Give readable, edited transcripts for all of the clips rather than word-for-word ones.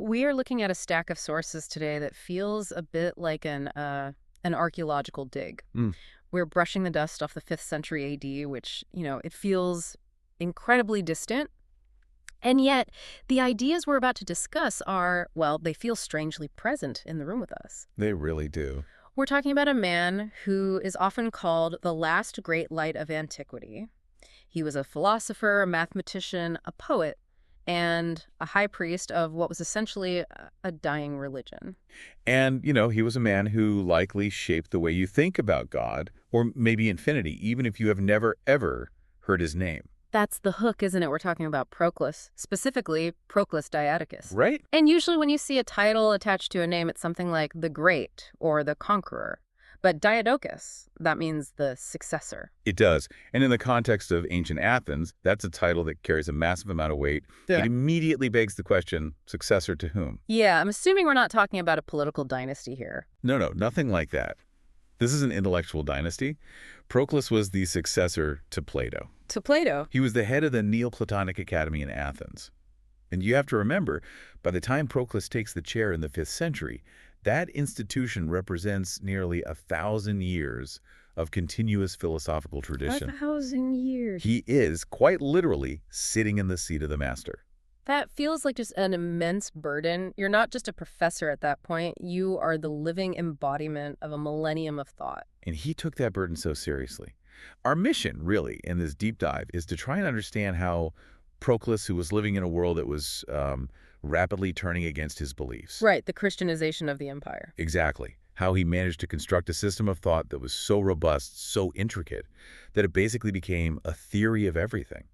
We are looking at a stack of sources today that feels a bit like an archaeological dig. Mm. We're brushing the dust off the 5th century AD, which, it feels incredibly distant. And yet, the ideas we're about to discuss are, well, they feel strangely present in the room with us. They really do. We're talking about a man who is often called the last great light of antiquity. He was a philosopher, a mathematician, a poet, and a high priest of what was essentially a dying religion. And, he was a man who likely shaped the way you think about God, or maybe infinity, even if you have never, ever heard his name. That's the hook, isn't it? We're talking about Proclus, specifically Proclus Lycius. Right? And usually when you see a title attached to a name, it's something like the Great or the Conqueror. But Diadochus, that means the successor. It does. And in the context of ancient Athens, that's a title that carries a massive amount of weight. Yeah. It immediately begs the question, successor to whom? Yeah, I'm assuming we're not talking about a political dynasty here. No, nothing like that. This is an intellectual dynasty. Proclus was the successor to Plato. To Plato. He was the head of the Neoplatonic Academy in Athens. And you have to remember, by the time Proclus takes the chair in the 5th century, that institution represents nearly 1,000 years of continuous philosophical tradition. 1,000 years. He is, quite literally, sitting in the seat of the master. That feels like just an immense burden. You're not just a professor at that point. You are the living embodiment of a millennium of thought. And he took that burden so seriously. Our mission, really, in this deep dive is to try and understand how Proclus, who was living in a world that was rapidly turning against his beliefs. Right, the Christianization of the empire. Exactly. How he managed to construct a system of thought that was so robust, so intricate, that it basically became a theory of everything.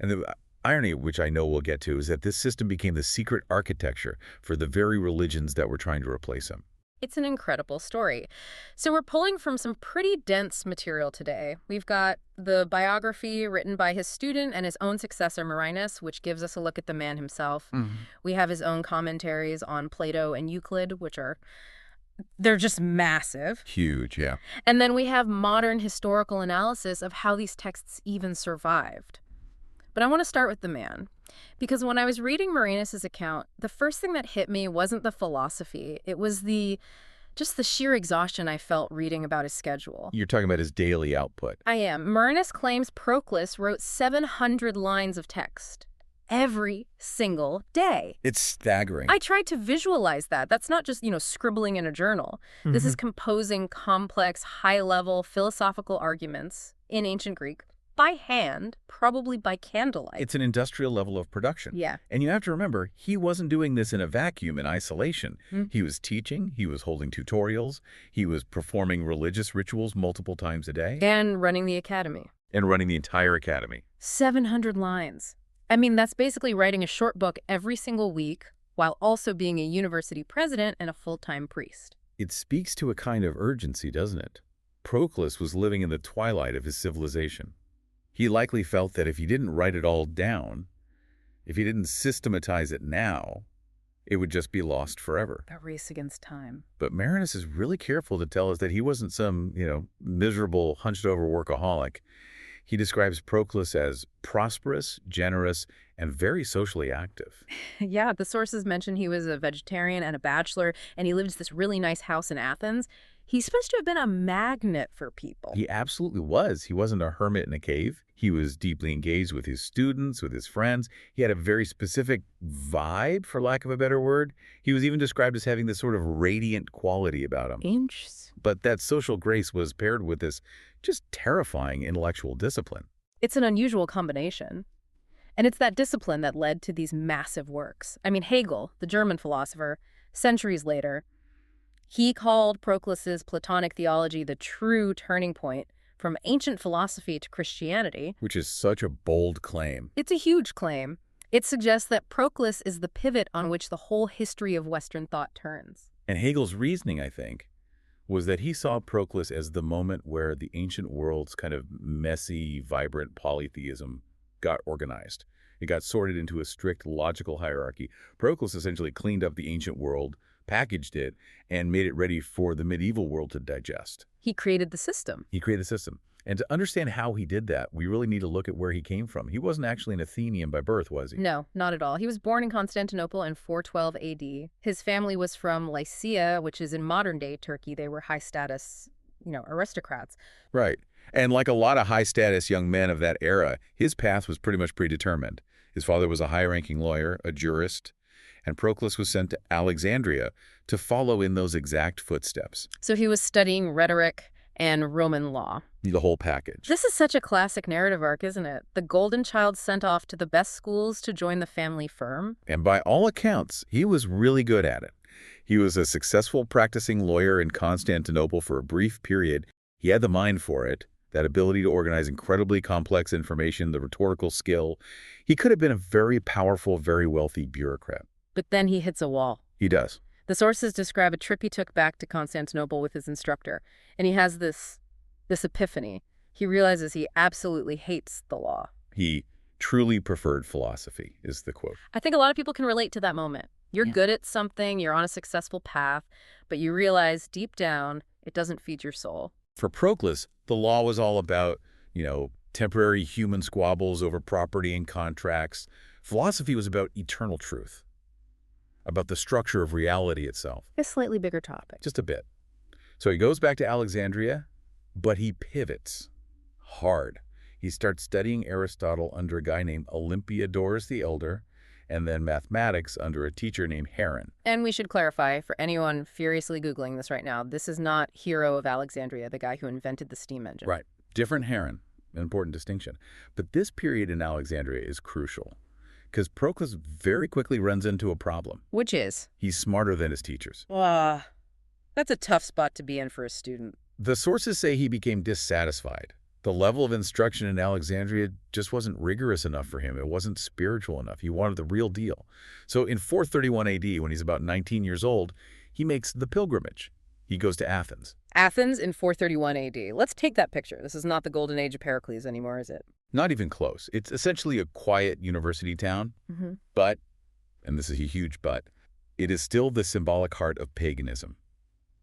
And the irony, which I know we'll get to, is that this system became the secret architecture for the very religions that were trying to replace him. It's an incredible story. So we're pulling from some pretty dense material today. We've got the biography written by his student and his own successor, Marinus, which gives us a look at the man himself. We have his own commentaries on Plato and Euclid, they're just massive. Huge, yeah. And then we have modern historical analysis of how these texts even survived. But I want to start with the man, because when I was reading Marinus' account, the first thing that hit me wasn't the philosophy. It was just the sheer exhaustion I felt reading about his schedule. You're talking about his daily output. I am. Marinus claims Proclus wrote 700 lines of text every single day. It's staggering. I tried to visualize that. That's not just, scribbling in a journal. This is composing complex, high-level philosophical arguments in ancient Greek by hand, probably by candlelight. It's an industrial level of production. Yeah. And you have to remember, he wasn't doing this in a vacuum, in isolation. He was teaching, he was holding tutorials, he was performing religious rituals multiple times a day. And running the academy. And running the entire academy. 700 lines. I mean, that's basically writing a short book every single week while also being a university president and a full-time priest. It speaks to a kind of urgency, doesn't it? Proclus was living in the twilight of his civilization. He likely felt that if he didn't write it all down, if he didn't systematize it now, it would just be lost forever. A race against time. But Marinus is really careful to tell us that he wasn't some, miserable, hunched-over workaholic. He describes Proclus as prosperous, generous, and very socially active. Yeah, the sources mention he was a vegetarian and a bachelor, and he lived in this really nice house in Athens. He's supposed to have been a magnet for people. He absolutely was. He wasn't a hermit in a cave. He was deeply engaged with his students, with his friends. He had a very specific vibe, for lack of a better word. He was even described as having this sort of radiant quality about him. But that social grace was paired with this just terrifying intellectual discipline. It's an unusual combination. And it's that discipline that led to these massive works. I mean, Hegel, the German philosopher, centuries later, he called Proclus's Platonic theology the true turning point from ancient philosophy to Christianity. Which is such a bold claim. It's a huge claim. It suggests that Proclus is the pivot on which the whole history of Western thought turns. And Hegel's reasoning, I think, was that he saw Proclus as the moment where the ancient world's kind of messy, vibrant polytheism got organized. It got sorted into a strict logical hierarchy. Proclus essentially cleaned up the ancient world, packaged it, and made it ready for the medieval world to digest. He created the system. He created the system. And to understand how he did that, we really need to look at where he came from. He wasn't actually an Athenian by birth, was he? No, not at all. He was born in Constantinople in 412 AD. His family was from Lycia, which is in modern-day Turkey. They were high-status, aristocrats. Right. And like a lot of high-status young men of that era, his path was pretty much predetermined. His father was a high-ranking lawyer, a jurist, and Proclus was sent to Alexandria to follow in those exact footsteps. So he was studying rhetoric and Roman law. The whole package. This is such a classic narrative arc, isn't it? The golden child sent off to the best schools to join the family firm. And by all accounts, he was really good at it. He was a successful practicing lawyer in Constantinople for a brief period. He had the mind for it, that ability to organize incredibly complex information, the rhetorical skill. He could have been a very powerful, very wealthy bureaucrat. But then he hits a wall. He does. The sources describe a trip he took back to Constantinople with his instructor, and he has this epiphany. He realizes he absolutely hates the law. He truly preferred philosophy, is the quote. I think a lot of people can relate to that moment. You're good at something, you're on a successful path, but you realize deep down it doesn't feed your soul. For Proclus, the law was all about, temporary human squabbles over property and contracts. Philosophy was about eternal truth, about the structure of reality itself. A slightly bigger topic. Just a bit. So he goes back to Alexandria, but he pivots hard. He starts studying Aristotle under a guy named Olympiodorus the Elder, and then mathematics under a teacher named Heron. And we should clarify, for anyone furiously Googling this right now, this is not Hero of Alexandria, the guy who invented the steam engine. Right. Different Heron. An important distinction. But this period in Alexandria is crucial, because Proclus very quickly runs into a problem. Which is? He's smarter than his teachers. That's a tough spot to be in for a student. The sources say he became dissatisfied. The level of instruction in Alexandria just wasn't rigorous enough for him. It wasn't spiritual enough. He wanted the real deal. So in 431 AD, when he's about 19 years old, he makes the pilgrimage. He goes to Athens. Athens in 431 AD. Let's take that picture. This is not the golden age of Pericles anymore, is it? Not even close. It's essentially a quiet university town. But, and this is a huge but, it is still the symbolic heart of paganism.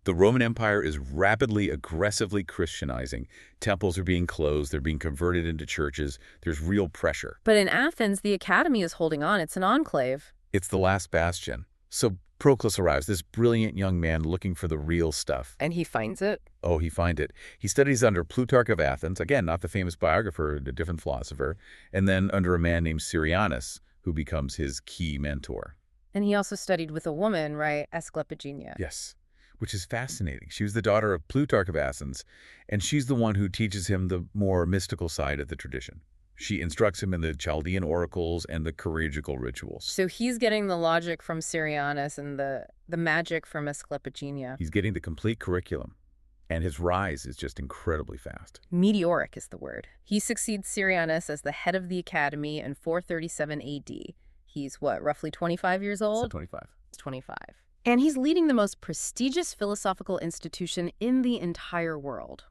The Roman Empire is rapidly, aggressively Christianizing. Temples are being closed. They're being converted into churches. There's real pressure. But in Athens, the academy is holding on. It's an enclave. It's the last bastion. So Proclus arrives, this brilliant young man looking for the real stuff. And he finds it? Oh, he finds it. He studies under Plutarch of Athens, again, not the famous biographer, a different philosopher, and then under a man named Syrianus, who becomes his key mentor. And he also studied with a woman, right? Asclepiadina. Yes. Which is fascinating. She was the daughter of Plutarch of Athens, and she's the one who teaches him the more mystical side of the tradition. She instructs him in the Chaldean oracles and the chirurgical rituals. So he's getting the logic from Syrianus and the magic from Asclepiadina. He's getting the complete curriculum, and his rise is just incredibly fast. Meteoric is the word. He succeeds Syrianus as the head of the academy in 437 AD. He's, roughly 25 years old? So 25. He's 25. And he's leading the most prestigious philosophical institution in the entire world.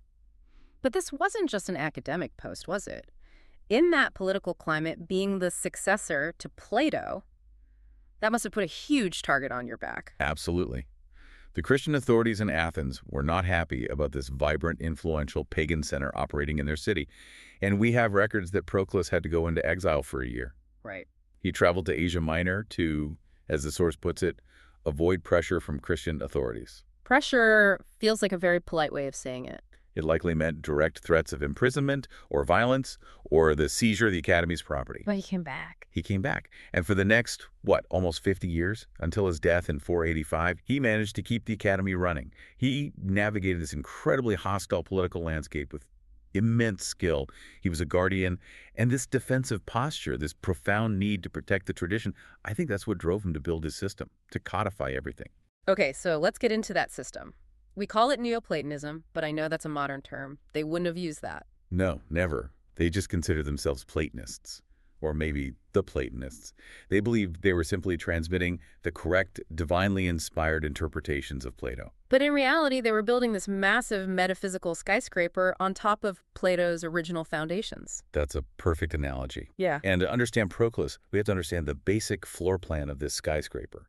But this wasn't just an academic post, was it? In that political climate, being the successor to Plato, that must have put a huge target on your back. Absolutely. The Christian authorities in Athens were not happy about this vibrant, influential pagan center operating in their city. And we have records that Proclus had to go into exile for a year. Right. He traveled to Asia Minor to, as the source puts it, avoid pressure from Christian authorities. Pressure feels like a very polite way of saying it. It likely meant direct threats of imprisonment or violence or the seizure of the academy's property. But he came back. He came back. And for the next, almost 50 years, until his death in 485, he managed to keep the academy running. He navigated this incredibly hostile political landscape with immense skill. He was a guardian. And this defensive posture, this profound need to protect the tradition, I think that's what drove him to build his system, to codify everything. Okay, so let's get into that system. We call it Neoplatonism, but I know that's a modern term. They wouldn't have used that. No, never. They just consider themselves Platonists, or maybe the Platonists. They believed they were simply transmitting the correct, divinely inspired interpretations of Plato. But in reality, they were building this massive metaphysical skyscraper on top of Plato's original foundations. That's a perfect analogy. Yeah. And to understand Proclus, we have to understand the basic floor plan of this skyscraper.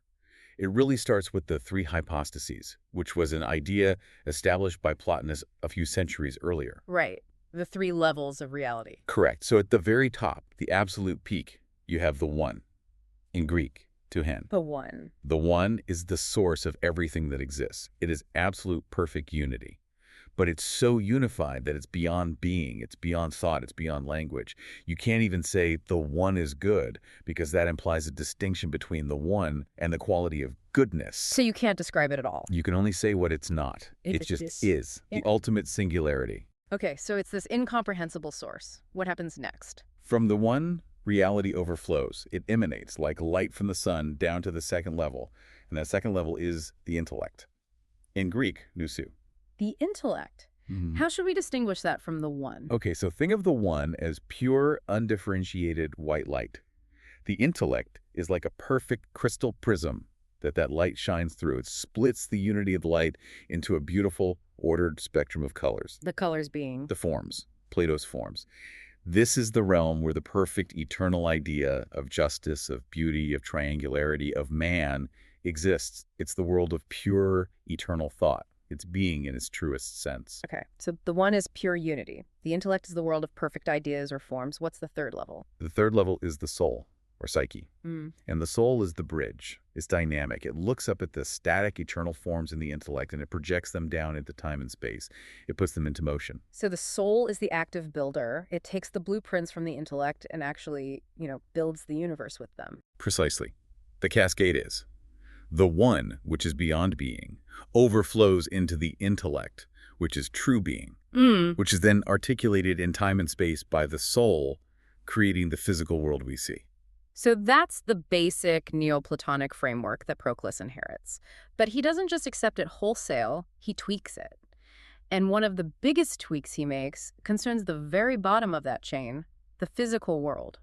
It really starts with the three hypostases, which was an idea established by Plotinus a few centuries earlier. Right. the three levels of reality. Correct. So at the very top, the absolute peak, you have the one, in Greek, to hen. The one. The one is the source of everything that exists. It is absolute perfect unity. But it's so unified that it's beyond being, it's beyond thought, it's beyond language. You can't even say the one is good because that implies a distinction between the one and the quality of goodness. So you can't describe it at all. You can only say what it's not. If It it's just this- is, Yeah. the ultimate singularity. Okay, so it's this incomprehensible source. What happens next? From the one, reality overflows. It emanates like light from the sun down to the second level, and that second level is the intellect. In Greek, nous. The intellect. How should we distinguish that from the one? Okay, so think of the one as pure, undifferentiated white light. The intellect is like a perfect crystal prism that light shines through. It splits the unity of the light into a beautiful, ordered spectrum of colors. The colors being? The forms, Plato's forms. This is the realm where the perfect eternal idea of justice, of beauty, of triangularity, of man exists. It's the world of pure, eternal thought. It's being in its truest sense. Okay, so the one is pure unity. The intellect is the world of perfect ideas or forms. What's the third level? The third level is the soul, or psyche. Mm. And the soul is the bridge. It's dynamic. It looks up at the static, eternal forms in the intellect, and it projects them down into time and space. It puts them into motion. So the soul is the active builder. It takes the blueprints from the intellect and actually, builds the universe with them. Precisely. The cascade is. The one, which is beyond being, overflows into the intellect, which is true being, which is then articulated in time and space by the soul, creating the physical world we see. So that's the basic Neoplatonic framework that Proclus inherits. But he doesn't just accept it wholesale, he tweaks it. And one of the biggest tweaks he makes concerns the very bottom of that chain, the physical world,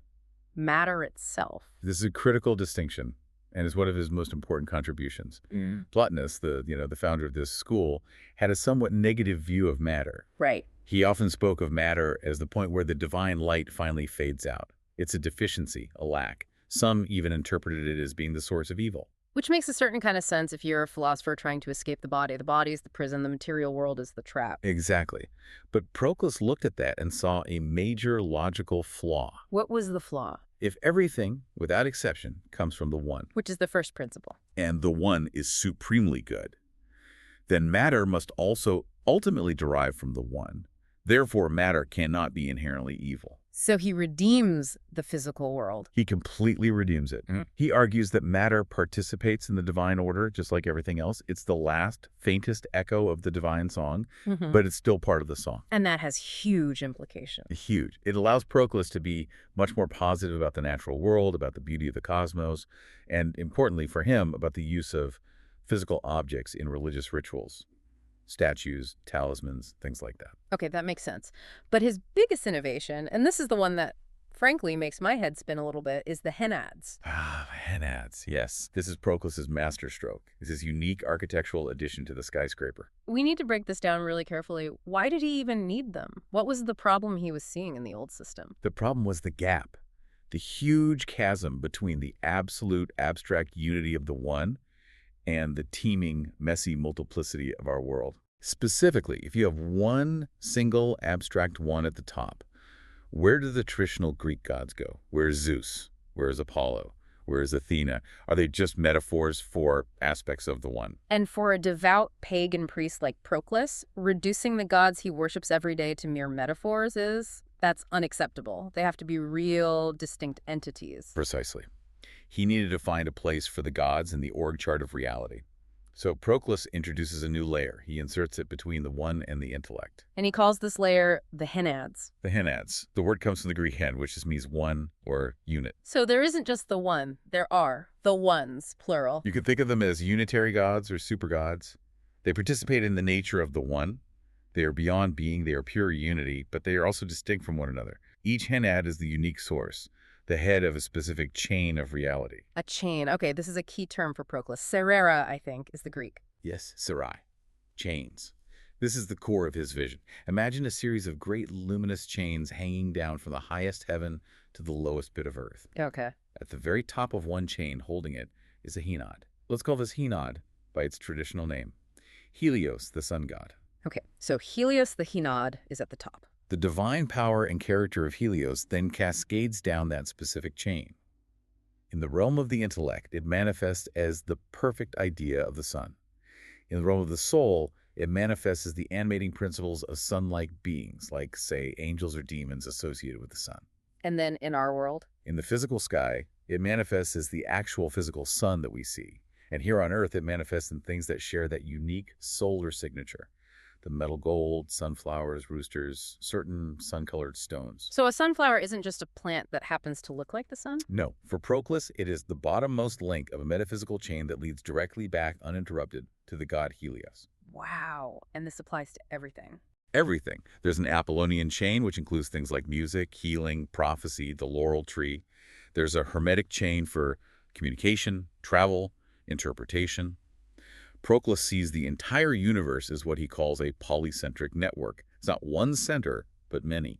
matter itself. This is a critical distinction, and is one of his most important contributions. Plotinus, the founder of this school, had a somewhat negative view of matter. Right. He often spoke of matter as the point where the divine light finally fades out. It's a deficiency, a lack. Some even interpreted it as being the source of evil. Which makes a certain kind of sense if you're a philosopher trying to escape the body. The body is the prison, the material world is the trap. Exactly. But Proclus looked at that and saw a major logical flaw. What was the flaw? If everything, without exception, comes from the one, Which is the first principle. and the one is supremely good, then matter must also ultimately derive from the one. Therefore, matter cannot be inherently evil. So he redeems the physical world. He completely redeems it. He argues that matter participates in the divine order just like everything else. It's the last, faintest echo of the divine song, but it's still part of the song. And that has huge implications. Huge. It allows Proclus to be much more positive about the natural world, about the beauty of the cosmos, and importantly for him, about the use of physical objects in religious rituals. Statues, talismans, things like that. Okay, that makes sense. But his biggest innovation, and this is the one that, frankly, makes my head spin a little bit, is the Henads. Henads, yes. This is Proclus's masterstroke. It's his unique architectural addition to the skyscraper. We need to break this down really carefully. Why did he even need them? What was the problem he was seeing in the old system? The problem was the gap, the huge chasm between the absolute abstract unity of the one and the teeming, messy multiplicity of our world. Specifically, if you have one single abstract one at the top, where do the traditional Greek gods go? Where's Zeus? Where's Apollo? Where's Athena? Are they just metaphors for aspects of the one? And for a devout pagan priest like Proclus, reducing the gods he worships every day to mere metaphors that's unacceptable. They have to be real, distinct entities. Precisely. He needed to find a place for the gods in the org chart of reality. So Proclus introduces a new layer. He inserts it between the one and the intellect. And he calls this layer the Henads. The Henads. The word comes from the Greek hen, which just means one or unit. So there isn't just the one. There are the ones, plural. You could think of them as unitary gods or super gods. They participate in the nature of the one. They are beyond being. They are pure unity, but they are also distinct from one another. Each Henad is the unique source, the head of a specific chain of reality. A chain. Okay, this is a key term for Proclus. Serera, I think, is the Greek. Yes, Sarai. Chains. This is the core of his vision. Imagine a series of great luminous chains hanging down from the highest heaven to the lowest bit of earth. Okay. At the very top of one chain holding it is a Henad. Let's call this Henad by its traditional name. Helios, the sun god. Okay, so Helios the Henad is at the top. The divine power and character of Helios then cascades down that specific chain. In the realm of the intellect, it manifests as the perfect idea of the sun. In the realm of the soul, it manifests as the animating principles of sun-like beings, like, say, angels or demons associated with the sun. And then in our world? In the physical sky, it manifests as the actual physical sun that we see. And here on Earth, it manifests in things that share that unique solar signature. The metal gold, sunflowers, roosters, certain sun-colored stones. So a sunflower isn't just a plant that happens to look like the sun? No, for Proclus, it is the bottommost link of a metaphysical chain that leads directly back uninterrupted to the god Helios. Wow. And this applies to everything. Everything. There's an Apollonian chain, which includes things like music, healing, prophecy, the laurel tree. There's a Hermetic chain for communication, travel, interpretation. Proclus sees the entire universe as what he calls a polycentric network. It's not one center, but many.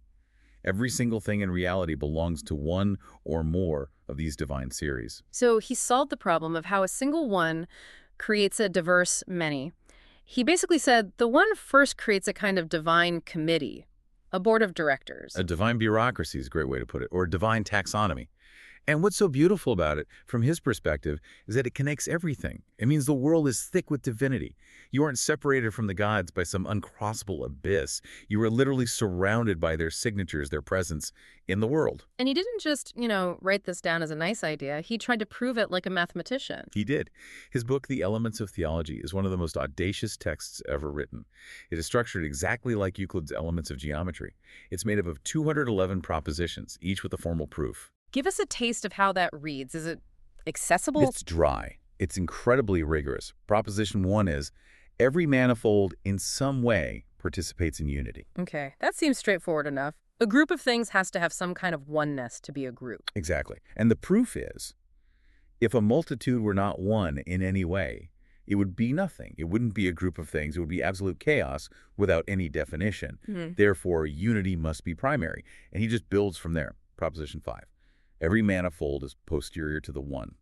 Every single thing in reality belongs to one or more of these divine series. So he solved the problem of how a single one creates a diverse many. He basically said the one first creates a kind of divine committee, a board of directors. A divine bureaucracy is a great way to put it, or a divine taxonomy. And what's so beautiful about it, from his perspective, is that it connects everything. It means the world is thick with divinity. You aren't separated from the gods by some uncrossable abyss. You are literally surrounded by their signatures, their presence in the world. And he didn't just, write this down as a nice idea. He tried to prove it like a mathematician. He did. His book, The Elements of Theology, is one of the most audacious texts ever written. It is structured exactly like Euclid's Elements of Geometry. It's made up of 211 propositions, each with a formal proof. Give us a taste of how that reads. Is it accessible? It's dry. It's incredibly rigorous. Proposition 1 is, every manifold in some way participates in unity. Okay, that seems straightforward enough. A group of things has to have some kind of oneness to be a group. Exactly. And the proof is, if a multitude were not one in any way, it would be nothing. It wouldn't be a group of things. It would be absolute chaos without any definition. Therefore, unity must be primary. And he just builds from there. Proposition 5. Every manifold is posterior to the one.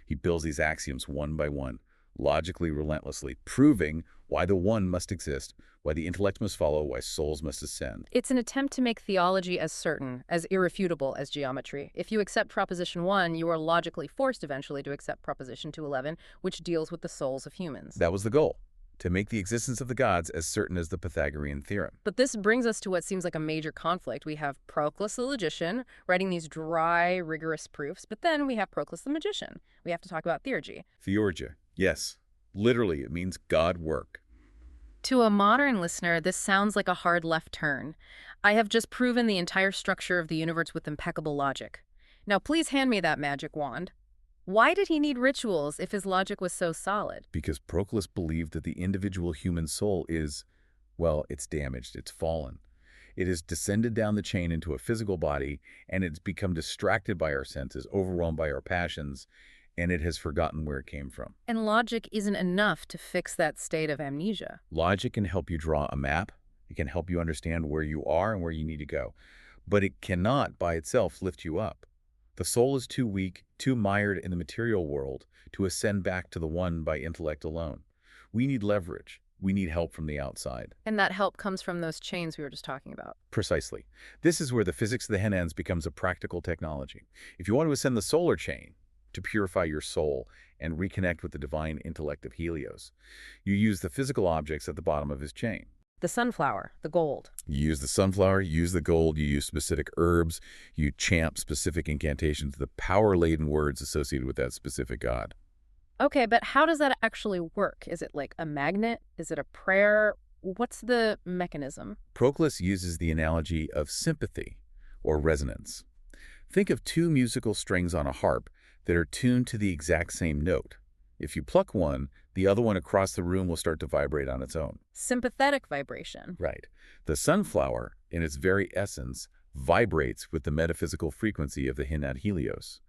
He builds these axioms one by one, logically, relentlessly, proving why the one must exist, why the intellect must follow, why souls must ascend. It's an attempt to make theology as certain, as irrefutable as geometry. If you accept Proposition 1, you are logically forced eventually to accept Proposition 211, which deals with the souls of humans. That was the goal, to make the existence of the gods as certain as the Pythagorean theorem. But this brings us to what seems like a major conflict. We have Proclus the logician writing these dry, rigorous proofs, but then we have Proclus the magician. We have to talk about Theurgy. Theurgy, yes. Literally, it means God work. To a modern listener, this sounds like a hard left turn. I have just proven the entire structure of the universe with impeccable logic. Now please hand me that magic wand. Why did he need rituals if his logic was so solid? Because Proclus believed that the individual human soul is, well, it's damaged, it's fallen. It has descended down the chain into a physical body, and it's become distracted by our senses, overwhelmed by our passions, and it has forgotten where it came from. And logic isn't enough to fix that state of amnesia. Logic can help you draw a map. It can help you understand where you are and where you need to go. But it cannot by itself lift you up. The soul is too weak, too mired in the material world to ascend back to the one by intellect alone. We need leverage. We need help from the outside. And that help comes from those chains we were just talking about. Precisely. This is where the physics of the Henads becomes a practical technology. If you want to ascend the solar chain to purify your soul and reconnect with the divine intellect of Helios, you use the physical objects at the bottom of his chain. The sunflower, the gold. You use the sunflower, you use the gold, you use specific herbs, you chant specific incantations, the power-laden words associated with that specific god. Okay, but how does that actually work? Is it like a magnet? Is it a prayer? What's the mechanism? Proclus uses the analogy of sympathy or resonance. Think of two musical strings on a harp that are tuned to the exact same note. If you pluck one, the other one across the room will start to vibrate on its own. Sympathetic vibration. Right. The sunflower, in its very essence, vibrates with the metaphysical frequency of the Henad Helios.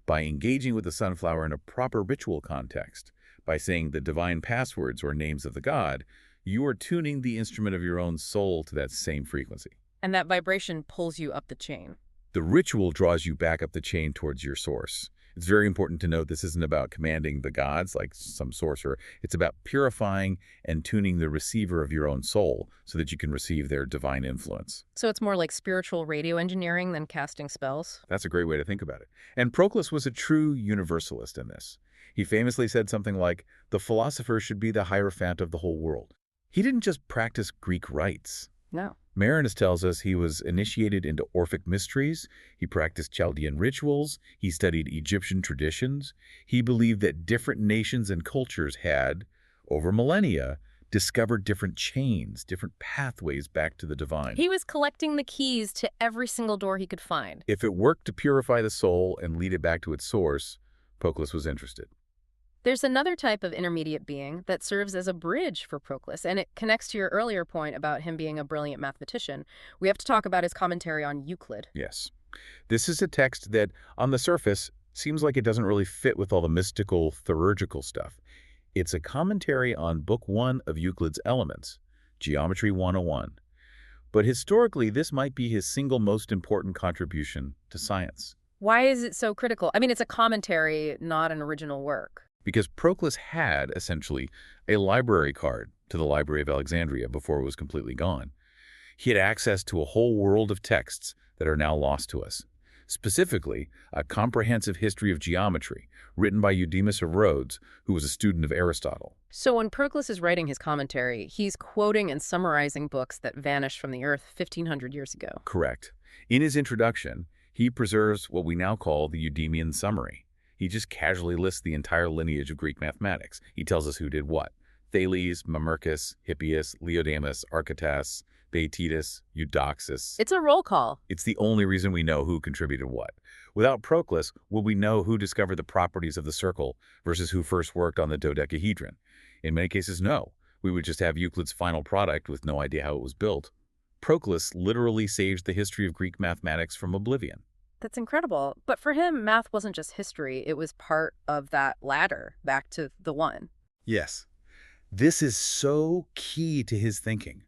By engaging with the sunflower in a proper ritual context, by saying the divine passwords or names of the god, you are tuning the instrument of your own soul to that same frequency. And that vibration pulls you up the chain. The ritual draws you back up the chain towards your source. It's very important to note this isn't about commanding the gods like some sorcerer. It's about purifying and tuning the receiver of your own soul so that you can receive their divine influence. So it's more like spiritual radio engineering than casting spells? That's a great way to think about it. And Proclus was a true universalist in this. He famously said something like, "The philosopher should be the hierophant of the whole world." He didn't just practice Greek rites. No. Marinus tells us he was initiated into Orphic mysteries, he practiced Chaldean rituals, he studied Egyptian traditions. He believed that different nations and cultures had, over millennia, discovered different chains, different pathways back to the divine. He was collecting the keys to every single door he could find. If it worked to purify the soul and lead it back to its source, Proclus was interested. There's another type of intermediate being that serves as a bridge for Proclus, and it connects to your earlier point about him being a brilliant mathematician. We have to talk about his commentary on Euclid. Yes. This is a text that, on the surface, seems like it doesn't really fit with all the mystical, theurgical stuff. It's a commentary on Book 1 of Euclid's Elements, Geometry 101. But historically, this might be his single most important contribution to science. Why is it so critical? I mean, it's a commentary, not an original work. Because Proclus had, essentially, a library card to the Library of Alexandria before it was completely gone. He had access to a whole world of texts that are now lost to us. Specifically, a comprehensive history of geometry, written by Eudemus of Rhodes, who was a student of Aristotle. So when Proclus is writing his commentary, he's quoting and summarizing books that vanished from the earth 1,500 years ago. Correct. In his introduction, he preserves what we now call the Eudemian summary. He just casually lists the entire lineage of Greek mathematics. He tells us who did what. Thales, Mamercus, Hippias, Leodamus, Archytas, Theaetetus, Eudoxus. It's a roll call. It's the only reason we know who contributed what. Without Proclus, will we know who discovered the properties of the circle versus who first worked on the dodecahedron? In many cases, no. We would just have Euclid's final product with no idea how it was built. Proclus literally saves the history of Greek mathematics from oblivion. That's incredible. But for him, math wasn't just history. It was part of that ladder back to the one. Yes. This is so key to his thinking.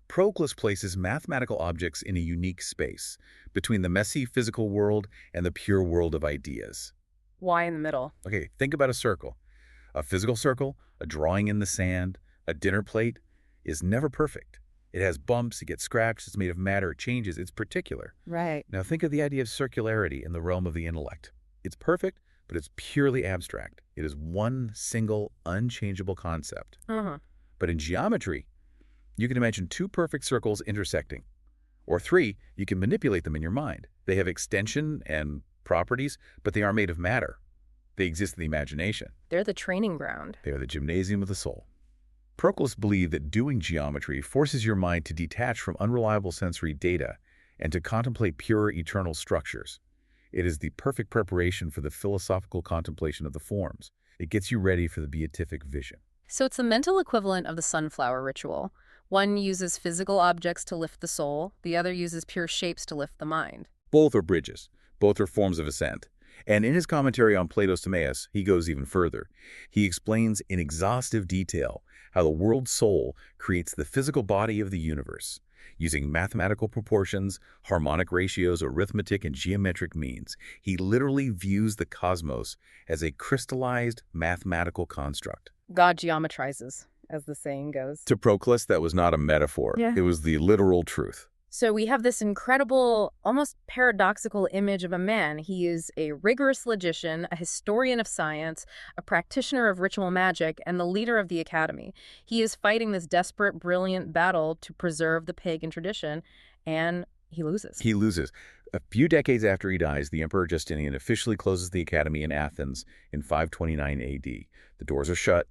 Proclus places mathematical objects in a unique space between the messy physical world and the pure world of ideas. Why in the middle? Okay, think about a circle. A physical circle, a drawing in the sand, a dinner plate is never perfect. It has bumps, it gets scratched, it's made of matter, it changes, it's particular. Right. Now think of the idea of circularity in the realm of the intellect. It's perfect, but it's purely abstract. It is one single, unchangeable concept. But in geometry, you can imagine two perfect circles intersecting. Or three, you can manipulate them in your mind. They have extension and properties, but they aren't made of matter. They exist in the imagination. They're the training ground. They are the gymnasium of the soul. Proclus believed that doing geometry forces your mind to detach from unreliable sensory data and to contemplate pure, eternal structures. It is the perfect preparation for the philosophical contemplation of the forms. It gets you ready for the beatific vision. So it's the mental equivalent of the sunflower ritual. One uses physical objects to lift the soul. The other uses pure shapes to lift the mind. Both are bridges. Both are forms of ascent. And in his commentary on Plato's Timaeus, he goes even further. He explains in exhaustive detail how the world soul creates the physical body of the universe, using mathematical proportions, harmonic ratios, arithmetic, and geometric means. He literally views the cosmos as a crystallized mathematical construct. God geometrizes, as the saying goes. To Proclus, that was not a metaphor. Yeah. It was the literal truth. So we have this incredible, almost paradoxical image of a man. He is a rigorous logician, a historian of science, a practitioner of ritual magic, and the leader of the academy. He is fighting this desperate, brilliant battle to preserve the pagan tradition, and he loses. He loses. A few decades after he dies, the Emperor Justinian officially closes the academy in Athens in 529 AD. The doors are shut.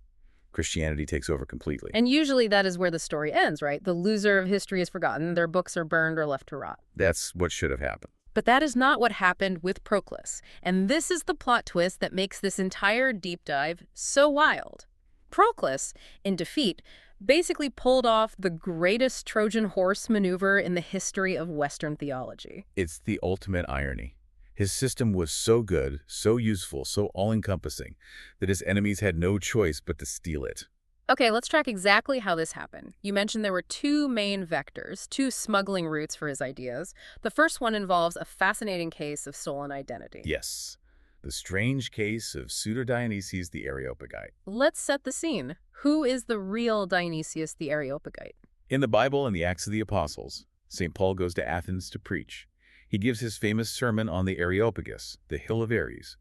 Christianity takes over completely. And usually that is where the story ends, right? The loser of history is forgotten. Their books are burned or left to rot. That's what should have happened. But that is not what happened with Proclus. And this is the plot twist that makes this entire deep dive so wild. Proclus, in defeat, basically pulled off the greatest Trojan horse maneuver in the history of Western theology. It's the ultimate irony. His system was so good, so useful, so all-encompassing, that his enemies had no choice but to steal it. Okay, let's track exactly how this happened. You mentioned there were two main vectors, two smuggling routes for his ideas. The first one involves a fascinating case of stolen identity. Yes. The Strange Case of Pseudo-Dionysius the Areopagite. Let's set the scene. Who is the real Dionysius the Areopagite? In the Bible and the Acts of the Apostles, St. Paul goes to Athens to preach. He gives his famous sermon on the Areopagus, the Hill of Ares.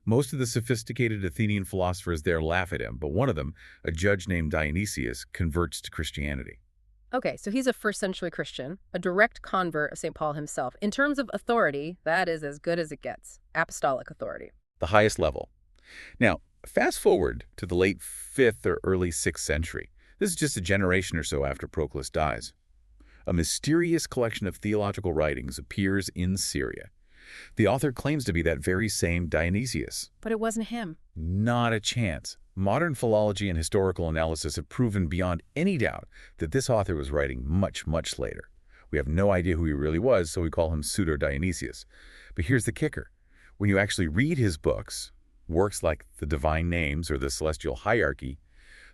Most of the sophisticated Athenian philosophers there laugh at him, but one of them, a judge named Dionysius, converts to Christianity. Okay, so he's a first-century Christian, a direct convert of St. Paul himself. In terms of authority, that is as good as it gets. Apostolic authority. The highest level. Now, fast forward to the late 5th or early 6th century. This is just a generation or so after Proclus dies. A mysterious collection of theological writings appears in Syria. The author claims to be that very same Dionysius. But it wasn't him. Not a chance. Modern philology and historical analysis have proven beyond any doubt that this author was writing much, much later. We have no idea who he really was, so we call him Pseudo-Dionysius. But here's the kicker. When you actually read his books, works like the Divine Names or the Celestial Hierarchy,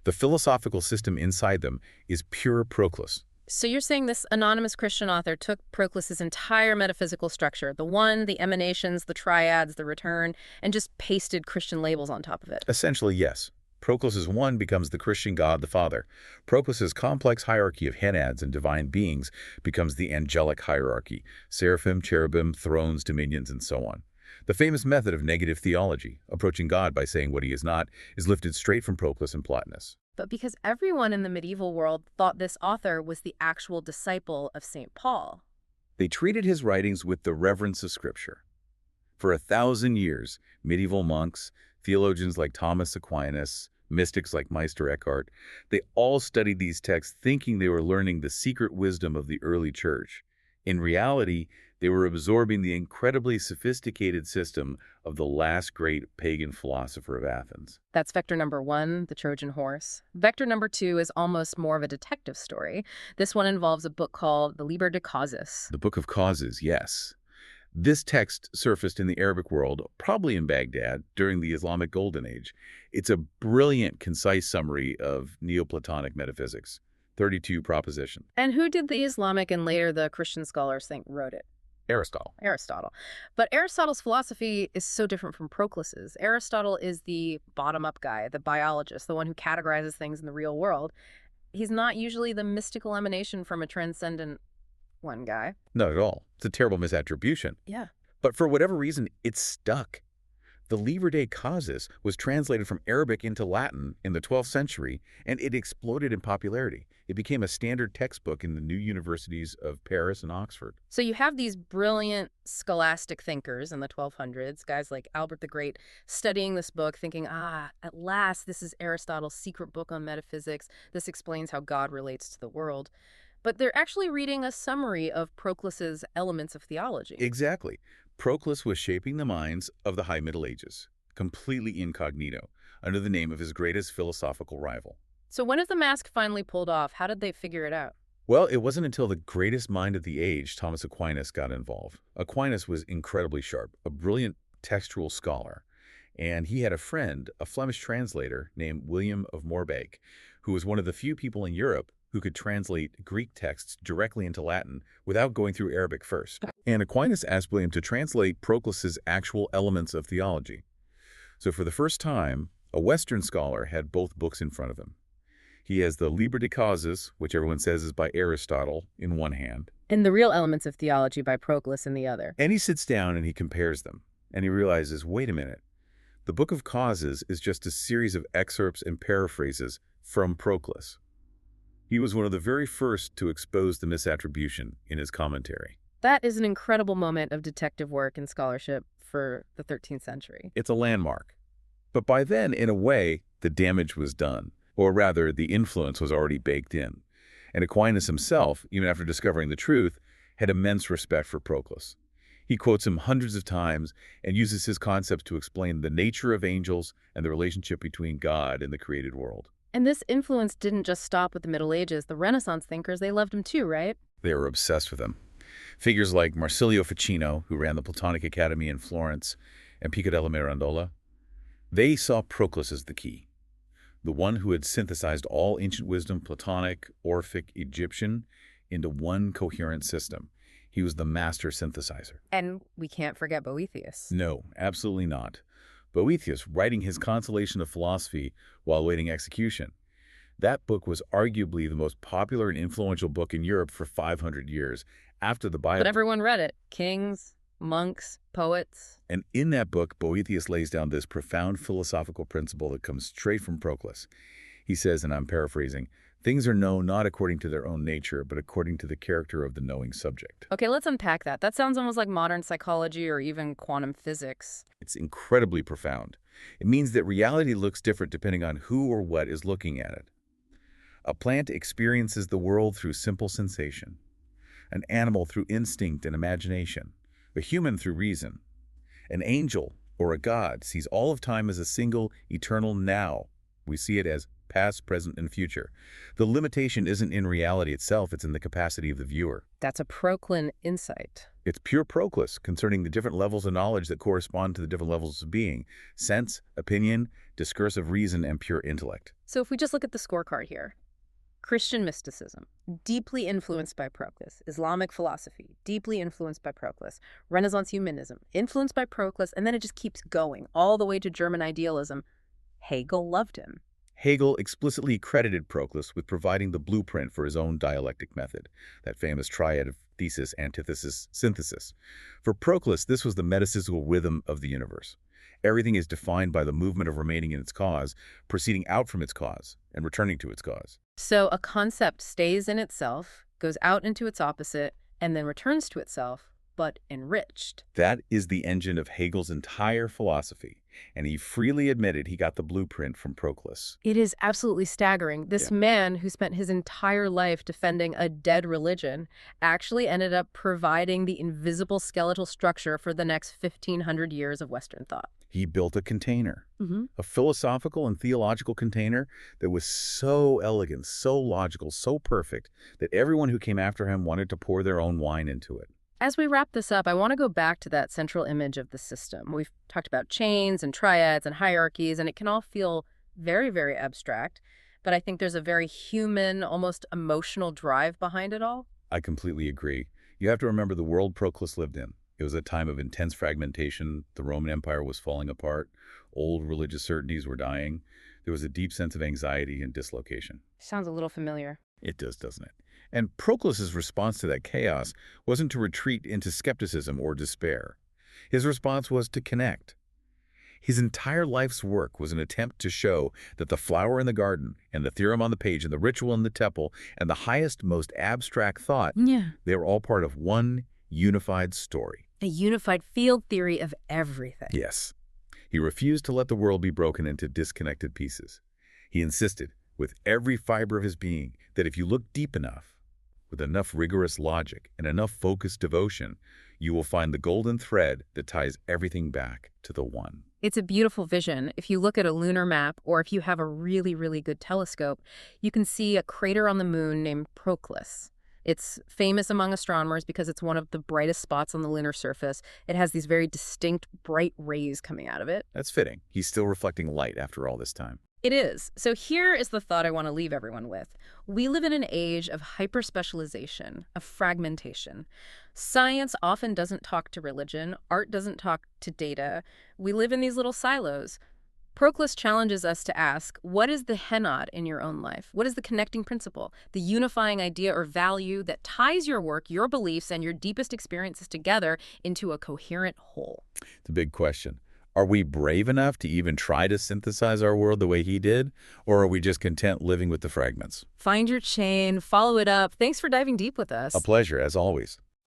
the philosophical system inside them is pure Proclus. So you're saying this anonymous Christian author took Proclus's entire metaphysical structure, the one, the emanations, the triads, the return, and just pasted Christian labels on top of it? Essentially, yes. Proclus's one becomes the Christian God the Father. Proclus's complex hierarchy of Henads and divine beings becomes the angelic hierarchy, seraphim, cherubim, thrones, dominions, and so on. The famous method of negative theology, approaching God by saying what he is not, is lifted straight from Proclus and Plotinus. But because everyone in the medieval world thought this author was the actual disciple of St. Paul. They treated his writings with the reverence of Scripture. For 1,000 years, medieval monks, theologians like Thomas Aquinas, mystics like Meister Eckhart, they all studied these texts thinking they were learning the secret wisdom of the early church. In reality, they were absorbing the incredibly sophisticated system of the last great pagan philosopher of Athens. That's vector number one, the Trojan horse. Vector number two is almost more of a detective story. This one involves a book called the Liber de Causes. The Book of Causes, yes. This text surfaced in the Arabic world, probably in Baghdad, during the Islamic Golden Age. It's a brilliant, concise summary of Neoplatonic metaphysics. 32 propositions. And who did the Islamic and later the Christian scholars think wrote it? Aristotle. Aristotle. But Aristotle's philosophy is so different from Proclus's. Aristotle is the bottom-up guy, the biologist, the one who categorizes things in the real world. He's not usually the mystical emanation from a transcendent one guy. Not at all. It's a terrible misattribution. Yeah. But for whatever reason, it's stuck. The Liber de Causes was translated from Arabic into Latin in the 12th century, and it exploded in popularity. It became a standard textbook in the new universities of Paris and Oxford. So you have these brilliant scholastic thinkers in the 1200s, guys like Albert the Great, studying this book, thinking, at last, this is Aristotle's secret book on metaphysics. This explains how God relates to the world. But they're actually reading a summary of Proclus's Elements of Theology. Exactly. Proclus was shaping the minds of the High Middle Ages, completely incognito, under the name of his greatest philosophical rival. So when is the mask finally pulled off? How did they figure it out? Well, it wasn't until the greatest mind of the age, Thomas Aquinas, got involved. Aquinas was incredibly sharp, a brilliant textual scholar, and he had a friend, a Flemish translator named William of Moerbeke, who was one of the few people in Europe who could translate Greek texts directly into Latin without going through Arabic first. And Aquinas asked William to translate Proclus's actual Elements of Theology. So for the first time, a Western scholar had both books in front of him. He has the Liber de Causes, which everyone says is by Aristotle, in one hand. And the real Elements of Theology by Proclus in the other. And he sits down and he compares them. And he realizes, wait a minute, the Book of Causes is just a series of excerpts and paraphrases from Proclus. He was one of the very first to expose the misattribution in his commentary. That is an incredible moment of detective work and scholarship for the 13th century. It's a landmark. But by then, in a way, the damage was done. Or rather, the influence was already baked in. And Aquinas himself, even after discovering the truth, had immense respect for Proclus. He quotes him hundreds of times and uses his concepts to explain the nature of angels and the relationship between God and the created world. And this influence didn't just stop with the Middle Ages. The Renaissance thinkers, they loved him too, right? They were obsessed with him. Figures like Marsilio Ficino, who ran the Platonic Academy in Florence, and Pico della Mirandola, they saw Proclus as the key. The one who had synthesized all ancient wisdom, Platonic, Orphic, Egyptian, into one coherent system. He was the master synthesizer. And we can't forget Boethius. No, absolutely not. Boethius writing his Consolation of Philosophy while awaiting execution. That book was arguably the most popular and influential book in Europe for 500 years after the But Bible. everyone read it. Kings, monks, poets. And in that book, Boethius lays down this profound philosophical principle that comes straight from Proclus. He says, and I'm paraphrasing, things are known not according to their own nature, but according to the character of the knowing subject. Okay, let's unpack that. That sounds almost like modern psychology or even quantum physics. It's incredibly profound. It means that reality looks different depending on who or what is looking at it. A plant experiences the world through simple sensation, an animal through instinct and imagination, a human through reason. An angel or a god sees all of time as a single, eternal now. We see it as past, present, and future. The limitation isn't in reality itself, it's in the capacity of the viewer. That's a Proclus insight. It's pure Proclus concerning the different levels of knowledge that correspond to the different levels of being: sense, opinion, discursive reason, and pure intellect. So if we just look at the scorecard here, Christian mysticism, deeply influenced by Proclus. Islamic philosophy, deeply influenced by Proclus. Renaissance humanism, influenced by Proclus, and then it just keeps going, all the way to German idealism. Hegel loved him. Hegel explicitly credited Proclus with providing the blueprint for his own dialectic method, that famous triad of thesis, antithesis, synthesis. For Proclus, this was the metaphysical rhythm of the universe. Everything is defined by the movement of remaining in its cause, proceeding out from its cause, and returning to its cause. So a concept stays in itself, goes out into its opposite, and then returns to itself, but enriched. That is the engine of Hegel's entire philosophy, and he freely admitted he got the blueprint from Proclus. It is absolutely staggering. This man who spent his entire life defending a dead religion actually ended up providing the invisible skeletal structure for the next 1,500 years of Western thought. He built a container, a philosophical and theological container that was so elegant, so logical, so perfect, that everyone who came after him wanted to pour their own wine into it. As we wrap this up, I want to go back to that central image of the system. We've talked about chains and triads and hierarchies, and it can all feel very, very abstract, but I think there's a very human, almost emotional drive behind it all. I completely agree. You have to remember the world Proclus lived in. It was a time of intense fragmentation. The Roman Empire was falling apart. Old religious certainties were dying. There was a deep sense of anxiety and dislocation. Sounds a little familiar. It does, doesn't it? And Proclus's response to that chaos wasn't to retreat into skepticism or despair. His response was to connect. His entire life's work was an attempt to show that the flower in the garden and the theorem on the page and the ritual in the temple and the highest, most abstract thought, they were all part of one unified story. A unified field theory of everything. Yes. He refused to let the world be broken into disconnected pieces. He insisted, with every fiber of his being, that if you look deep enough, with enough rigorous logic and enough focused devotion, you will find the golden thread that ties everything back to the one. It's a beautiful vision. If you look at a lunar map, or if you have a really, really good telescope, you can see a crater on the moon named Proclus. It's famous among astronomers because it's one of the brightest spots on the lunar surface. It has these very distinct, bright rays coming out of it. That's fitting. He's still reflecting light after all this time. It is. So here is the thought I want to leave everyone with. We live in an age of hyperspecialization, of fragmentation. Science often doesn't talk to religion. Art doesn't talk to data. We live in these little silos. Proclus challenges us to ask, what is the Henad in your own life? What is the connecting principle, the unifying idea or value that ties your work, your beliefs, and your deepest experiences together into a coherent whole? It's a big question. Are we brave enough to even try to synthesize our world the way he did? Or are we just content living with the fragments? Find your chain, follow it up. Thanks for diving deep with us. A pleasure, as always.